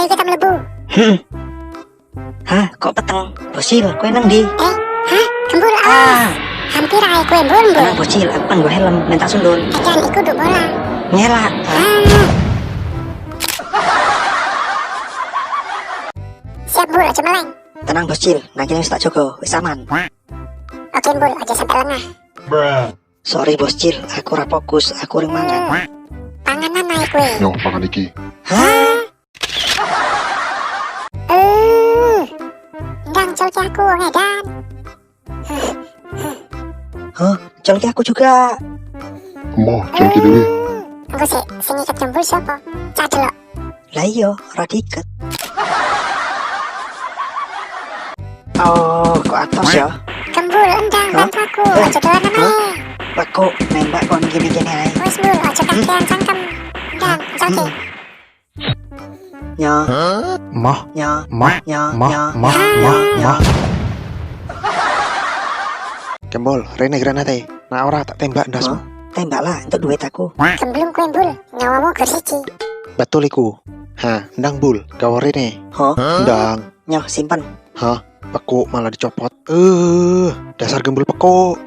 Ayo kita melebu. Hah, kok peteng? Bocil, kowe nang ndi? Hah? Gembul awas. Hampir ae kowe mbul. Tenang bocil, aku kan gue helm, minta sundul. Edan iku duk bola. Ngelak. Siap Bul, aja meleng. Tenang bocil, nang kene wis tak jaga, wis aman. Oke Bul, aja sampai lengah. Sorry bocil, aku ora fokus, aku ring mangan. Panganan naik kowe. Yo, pangan iki. Hah? Ndang colki aku ngedan. Hah, colki aku juga. Emoh, colki dhewe. Engko sing iket gembul sapa? Cadelok. Lah iya, ora diiket. Oh, kok atos ya? Gembul endang bantu aku, aja dolanan ae. Aku nembak kon gini-gini ae. Wes Bul, aja kakean cangkem. Ndang, colki. Nya, Moh, nya, moh, nya, moh, nya, moh, nya, moh, nya. moh. Gembul, rene granate. Nah ora tak tembak ndasmu. Tembak lah, untuk duit aku. Gemblung kowe Bul, nyawamu gur siji. Betul iku. Hah, ndang Bul, gawe rene. Hah? Ndang. Nya, simpen. Hah, pekuk malah dicopot. Dasar gembul pekuk.